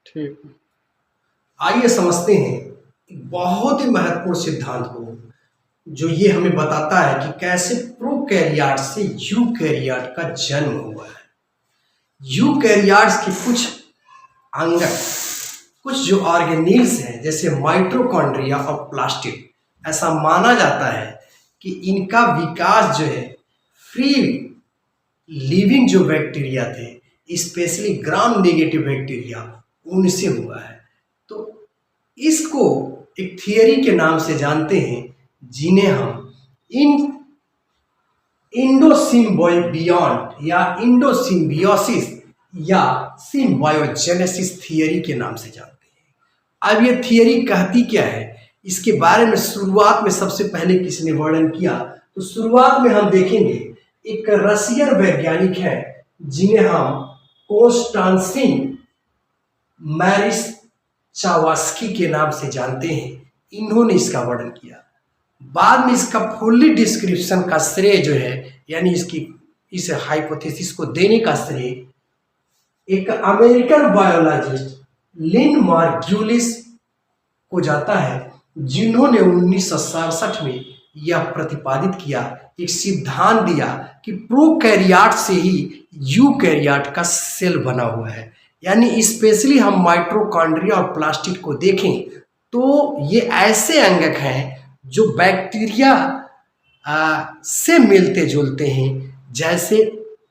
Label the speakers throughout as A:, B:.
A: ठीक।
B: आइए समझते हैं एक बहुत ही महत्वपूर्ण सिद्धांत को, जो ये हमें बताता है कि कैसे प्रोकैरियोट से यूकैरियोट का जन्म हुआ है। यूकैरियोट्स के कुछ अंगक, कुछ जो ऑर्गेनील्स हैं जैसे माइटोकॉन्ड्रिया और प्लास्टिड, ऐसा माना जाता है कि इनका विकास जो है फ्री लिविंग जो बैक्टीरिया थे, स्पेशली ग्राम नेगेटिव बैक्टीरिया, उनसे हुआ है। तो इसको एक थियरी के नाम से जानते हैं, जिन्हें हम इंडोसिम्बायोबियॉन्ट या इंडोसिम्बियोसिस या सिम्बायोजेनेसिस थियरी के नाम से जानते हैं। अब ये थियरी कहती क्या है, इसके बारे में शुरुआत में सबसे पहले किसने वर्णन किया, तो शुरुआत में हम देखेंगे एक रशियन वैज्ञानिक है जिन्हें हम कोस्टांसिन मैरिस्चावास्की के नाम से जानते हैं। इन्होंने इसका वर्णन किया। बाद में इसका फुल्ली डिस्क्रिप्शन का श्रेय जो है, यानी इसकी इस हाइपोथेसिस को देने का श्रेय एक अमेरिकन बायोलॉजिस्ट लिन मार्ग्यूलिस को जाता है, जिन्होंने 1967 में यह प्रतिपादित किया, एक सिद्धांत दिया कि प्रोकैरियोट से ही यूकैरियोट का सेल बना हुआ है। यानी स्पेशली हम माइटोकॉन्ड्रिया और प्लास्टिड को देखें तो ये ऐसे अंगक हैं जो बैक्टीरिया से मिलते जुलते हैं। जैसे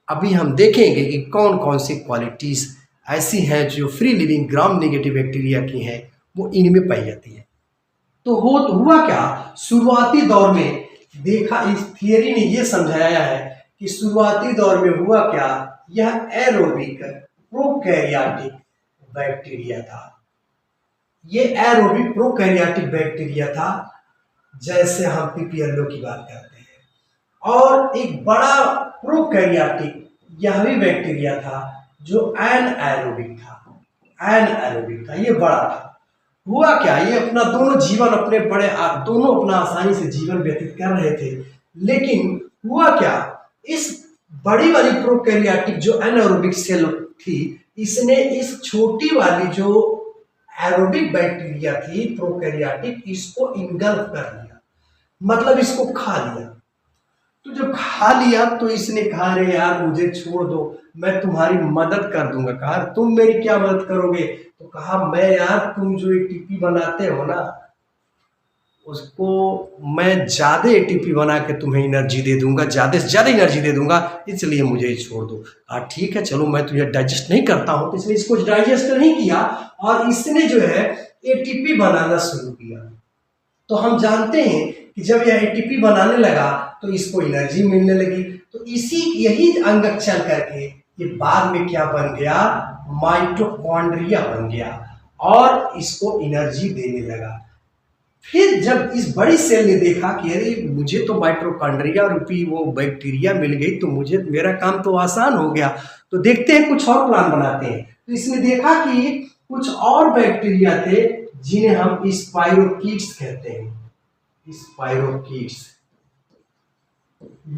B: अभी हम देखेंगे कि कौन कौन सी क्वालिटीज़ ऐसी हैं जो free living gram negative bacteria की हैं, वो इनमें पाई जाती है। तो हुआ क्या, शुरुआती दौर में देखा, इस थियरी ने ये समझाया है कि शुरुआती दौर में हुआ क्या, यह एरोबिक प्रोकैरियोटिक बैक्टीरिया था। ये एरोबिक प्रोकैरियोटिक बैक्टीरिया था, जैसे हम पीपीएलओ की बात करते हैं। और एक बड़ा प्रोकैरियोटिक यह भी बैक्टीरिया था जो एनएरोबिक था, ये बड़ा था। हुआ क्या, ये अपना दोनों जीवन दोनों अपना आसानी से जीवन व्यतीत कर रहे थे। लेकिन हुआ क्या, इस बड़ी वाली प्रोकैरियोटिक जो एनारोबिक सेल थी, इसने इस छोटी वाली जो एरोबिक बैक्टीरिया थी प्रोकैरियोटिक, इसको इंगल्फ कर लिया, मतलब इसको खा लिया। तो जब खा लिया तो इसने कहा, अरे यार मुझे छोड़ दो, मैं तुम्हारी मदद कर दूंगा। कहा, तुम मेरी क्या मदद करोगे? तो कहा, मैं यार तुम जो एटीपी बनाते हो ना, उसको मैं ज़्यादा एटीपी बना के तुम्हें एनर्जी दे दूंगा, ज़्यादा से ज़्यादा एनर्जी दे दूंगा, इसलिए मुझे छोड़ दो। कहा, ठीक है चलो, मैं तुझे डाइजेस्ट नहीं करता हूँ। तो इसने इसको डाइजेस्ट नहीं किया और इसने जो है एटीपी बनाना शुरू किया। तो हम जानते हैं कि जब यह एटीपी बनाने लगा तो इसको एनर्जी मिलने लगी। तो यही अंगक चल करके ये बाद में क्या बन गया, माइटोकॉन्ड्रिया बन गया और इसको एनर्जी देने लगा। फिर जब इस बड़ी सेल ने देखा कि अरे मुझे तो माइटोकॉन्ड्रिया रूपी वो बैक्टीरिया मिल गई, तो मुझे मेरा काम तो आसान हो गया, तो देखते हैं कुछ और प्लान बनाते हैं। तो इसने देखा कि कुछ और बैक्टीरिया थे जिन्हें हम स्पाइरोकीट्स कहते हैं। स्पाइरोकीट्स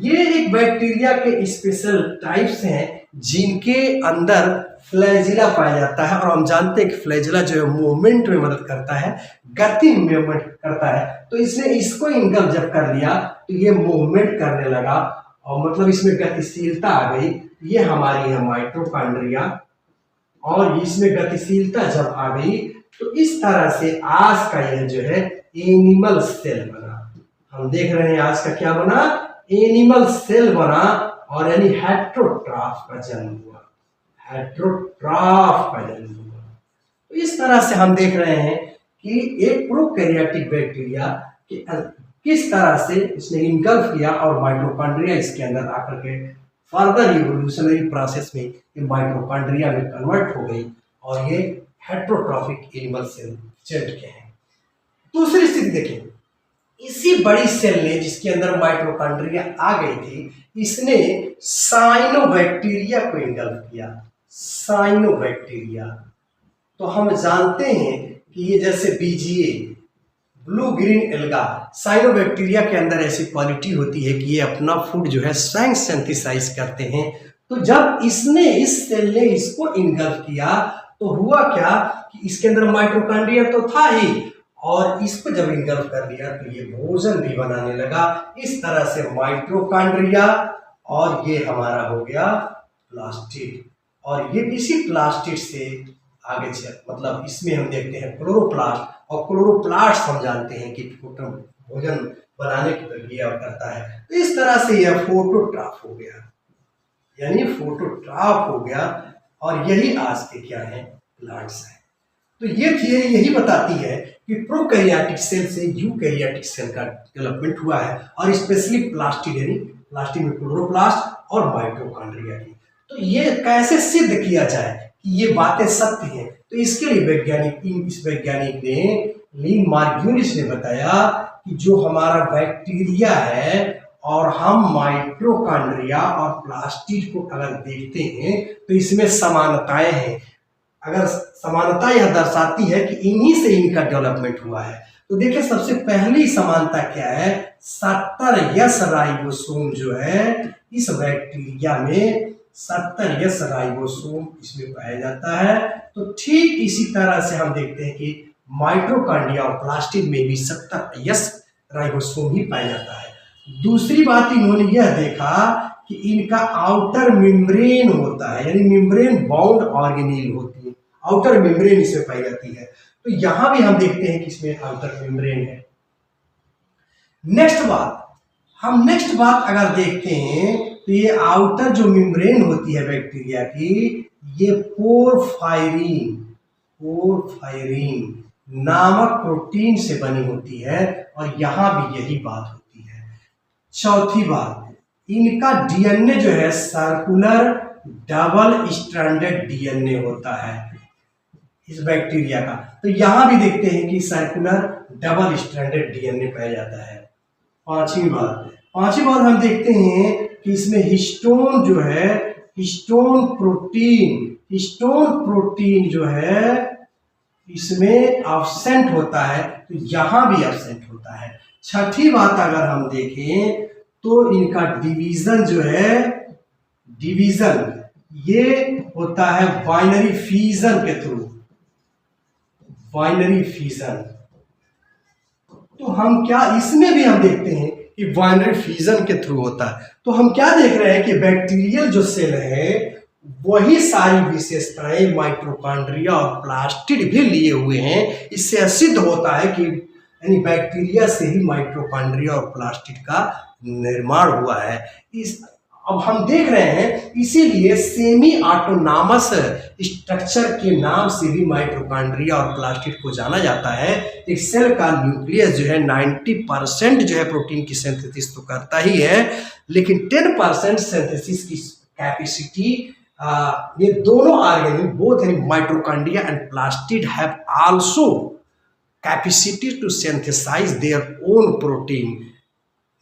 B: ये एक बैक्टीरिया के स्पेशल टाइप्स हैं जिनके अंदर फ्लैजिला पाया जाता है। और हम जानते हैं कि फ्लैजिला जो है मूवमेंट में मदद करता है, गति में मूवमेंट करता है। तो इसने इसको इंगल्फ जब कर लिया तो ये मूवमेंट करने लगा और मतलब इसमें गतिशीलता आ गई। ये हमारी है माइटोकॉन्ड्रिया और इसमें गतिशीलता जब आ गई तो इस तरह से आज का यह जो है एनिमल सेल बना। हम देख रहे हैं आज का क्या बना, एनिमल सेल बना और यानी हेट्रोट्रॉफ का जन्म हुआ। तो इस तरह से हम देख रहे हैं कि एक प्रोकैरियोटिक बैक्टीरिया किस तरह से इसने इनगल्फ किया और माइटोकॉन्ड्रिया इसके अंदर आकर के फर्दर इवोल्यूशनरी प्रोसेस में ये माइटोकॉन्ड्रिया में कन्वर्ट हो गई और ये हेट्रोट्रॉफिक एनिमल सेल चेंज के हैं। दूसरी स्थिति देखें, इसी बड़ी सेल ने जिसके अंदर माइटोकॉन्ड्रिया आ गई थी, इसने साइनोबैक्टीरिया को इनगल्फ किया। साइनोबैक्टीरिया तो हम जानते हैं कि ये जैसे BGA, blue green algae, cyanobacteria के अंदर ऐसी क्वालिटी होती है कि ये अपना फूड जो है स्वयं सिंथेसाइज करते हैं। तो जब इसने इस सेल ने इसको इनगल्फ किया तो हुआ क्या कि इसके अंदर माइटोकॉन्ड्रिया तो था ही, और इसको जब इंगल्फ कर दिया तो ये भोजन भी बनाने लगा। इस तरह से माइटोकॉन्ड्रिया और ये हमारा हो गया प्लास्टिड, और ये इसी प्लास्टिड से आगे चल, मतलब इसमें हम देखते हैं क्लोरोप्लास्ट, और क्लोरोप्लास्ट हम जानते हैं कि भोजन बनाने की प्रक्रिया करता है। तो इस तरह से यह फोटोट्रॉफ हो गया, यानी फोटोट्रॉफ हो गया, और यही आज के क्या है, प्लांट्स हैं। तो ये थियरी यही बताती है कि प्रोकैरियोटिक सेल से यूकैरियोटिक सेल का डेवलपमेंट हुआ है, और स्पेशली प्लास्टिड, यानी प्लास्टिड में क्लोरोप्लास्ट और माइटोकॉन्ड्रिया की। तो ये कैसे सिद्ध किया जाए कि ये बातें सत्य हैं, तो इसके लिए इस वैज्ञानिक ने लीन मार्ग्यूलिस ने बताया कि जो हमारा बैक्टीरिया है और हम माइटोकॉन्ड्रिया और प्लास्टिड को अगर देखते हैं तो इसमें समानताएं हैं। अगर समानता यह दर्शाती है कि इन्हीं से इनका डेवलपमेंट हुआ है। तो देखिए सबसे पहली समानता क्या है, 70S राइबोसोम जो है इस बैक्टीरिया में 70S राइबोसोम इसमें पाया जाता है। तो ठीक इसी तरह से हम देखते हैं कि माइटोकॉन्ड्रिया और प्लास्टिड में भी 70S राइबोसोम ही पाया जाता है। दूसरी बात इन्होंने यह देखा कि इनका आउटर मेम्ब्रेन होता है, यानी मेम्ब्रेन बाउंड ऑर्गेनील होती है, आउटर मेम्ब्रेन इसमें पाई जाती है। तो यहां भी हम देखते हैं कि इसमें आउटर मेम्ब्रेन है। नेक्स्ट बात अगर देखते हैं तो ये आउटर जो मेम्ब्रेन होती है बैक्टीरिया की, ये पोरफायरिन नामक प्रोटीन से बनी होती है, और यहां भी यही बात होती है। चौथी बात, इनका डीएनए जो है सर्कुलर डबल स्ट्रैंडेड डीएनए होता है इस बैक्टीरिया का। तो यहां भी देखते हैं कि सर्कुलर डबल स्ट्रैंडेड डीएनए पाया जाता है। पांचवी बात हम देखते हैं कि इसमें हिस्टोन जो है, हिस्टोन प्रोटीन जो है इसमें एब्सेंट होता है, तो यहां भी एब्सेंट होता है। छठी बात अगर हम देखें तो इनका डिवीजन जो है, ये होता है बाइनरी फिजन के थ्रू, तो हम क्या इसमें भी हम देखते हैं कि बाइनरी फिजन के थ्रू होता है। तो हम क्या देख रहे हैं कि बैक्टीरियल जो सेल है वही सारी विशेषताएं माइटोकॉन्ड्रिया और प्लास्टिड भी लिए हुए हैं। इससे सिद्ध होता है कि यानी बैक्टीरिया से ही माइटोकॉन्ड्रिया और प्लास्टिड का निर्माण हुआ है। अब हम देख रहे हैं, इसीलिए सेमी ऑटोनॉमस स्ट्रक्चर के नाम से भी माइटोकॉन्ड्रिया और प्लास्टिड को जाना जाता है। एक सेल का न्यूक्लियस जो है 90% जो है प्रोटीन की सिंथेसिस तो करता ही है, लेकिन 10% सिंथेसिस की कैपेसिटी ये दोनों organelle both mitochondria and plastid have also capacity to synthesize their own protein.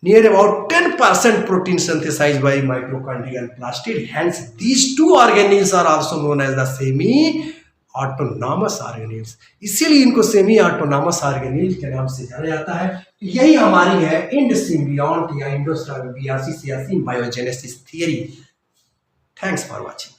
B: Near about 10% protein synthesized by mitochondria and plastid. Hence, these two organelles are also known as the semi-autonomous organelles. इसीलिए इनको semi-autonomous organelles के नाम से जाना जाता है। यही हमारी है इंड सिम्बियोंट या इंडोसिम्बियासिस या सिम्बायोजेनेसिस थियरी। Thanks for watching.